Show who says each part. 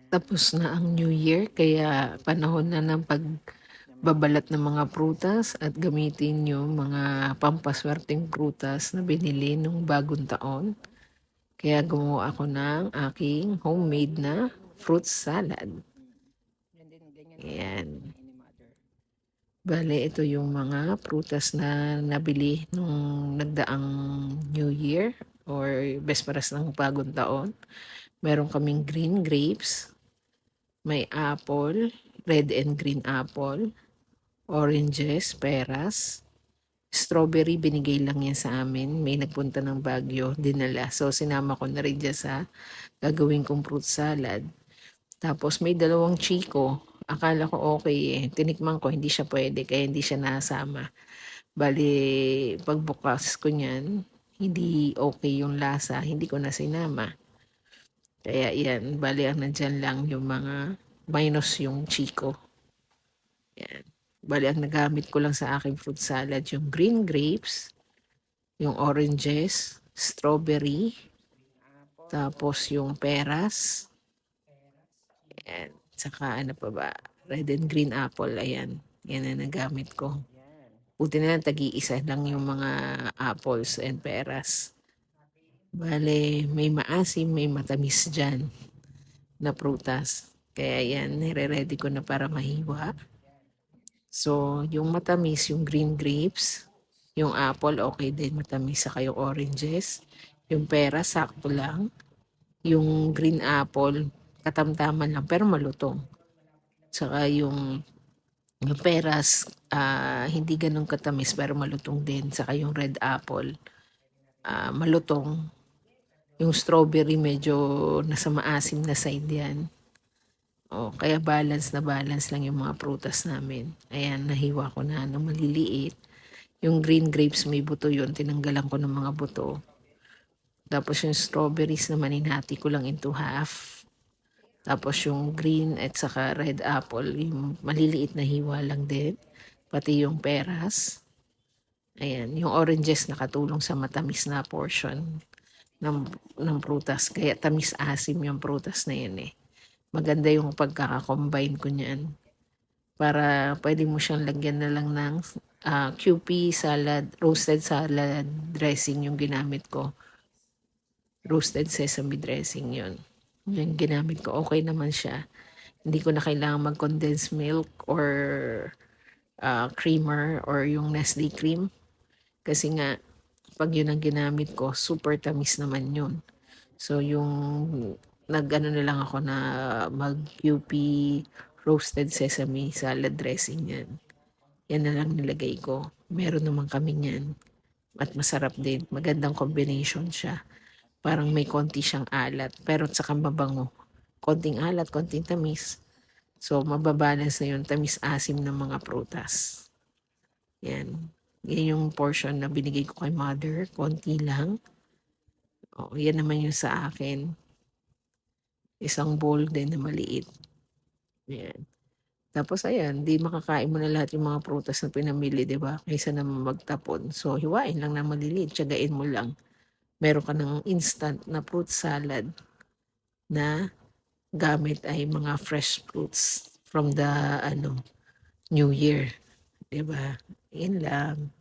Speaker 1: Tapos na ang New Year kaya panahon na ng pagbabalat ng mga prutas at gamitin yung mga pampaswerteng prutas na binili nung bagong taon. Kaya gumawa ako ng aking homemade na fruit salad. Ayan. Bale, ito yung mga prutas na nabili nung nagdaang New Year or besperas ng bagong taon. Meron kaming green grapes, may apple, red and green apple, oranges, peras, strawberry, binigay lang yan sa amin. May nagpunta ng Baguio, dinala. So, sinama ko na rin dyan sa gagawin kong fruit salad. Tapos, may dalawang chiko. Akala ko okay eh. Tinikman ko, hindi siya pwede, kaya hindi siya nasama. Bali, pagbukas ko niyan, hindi okay yung lasa, hindi ko na sinama. Kaya yan, bali ang nandyan lang yung mga minus yung chiko. Yan. Bali, ang nagamit ko lang sa aking fruit salad, yung green grapes, yung oranges, strawberry, tapos yung peras, yan. Saka ano pa ba, red and green apple, ayan. Yan ang nagamit ko. Buti na lang, tagi-isa lang yung mga apples and peras. Bale, may maasim, may matamis dyan na prutas. Kaya yan, nire-ready ko na para mahiwa. So, yung matamis, yung green grapes, yung apple, okay din, matamis, saka yung oranges. Yung pera, sakto lang. Yung green apple, katamtaman lang, pero malutong. Saka yung peras, hindi ganun katamis, pero malutong din. Saka yung red apple, malutong. Yung strawberry, medyo nasa maasim na side yan. Oh, kaya balance na balance lang yung mga prutas namin. Ayan, nahiwa ko na ng maliliit. Yung green grapes, may buto yun. Tinanggalan ko ng mga buto. Tapos yung strawberries naman, hinati ko lang into half. Tapos yung green at saka red apple, yung maliliit na hiwa lang din. Pati yung peras. Ayan, yung oranges nakatulong sa matamis na portion ng, ng prutas. Kaya tamis-asim yung prutas na yun eh. Maganda yung pagkakakombine ko niyan. Para pwede mo siyang lagyan na lang ng QP salad, roasted salad dressing yung ginamit ko. Roasted sesame dressing yun. Yung ginamit ko, okay naman siya. Hindi ko na kailangan mag-condensed milk or creamer or yung Nestle cream. Kasi nga, pag yun ang ginamit ko, super tamis naman yun. So, yung nag-ano na lang ako na mag-UP roasted sesame salad dressing yan. Yan na lang nilagay ko. Meron naman kami yan. At masarap din. Magandang combination siya. Parang may konti siyang alat. Pero saka mabango. Konting alat, konting tamis. So, mababalance na yung tamis-asim ng mga prutas. Yan. Yan yung portion na binigay ko kay mother. Konti lang. O, yan naman yung sa akin. Isang bowl din na maliit. Yan. Tapos ayan, di makakain mo na lahat yung mga prutas na pinamili, di ba? Kaysa naman magtapon. So, hiwain lang na maliliit, tiyagain mo lang. Meron ka ng instant na fruit salad na gamit ay mga fresh fruits from the New Year. Di ba? Yun lang.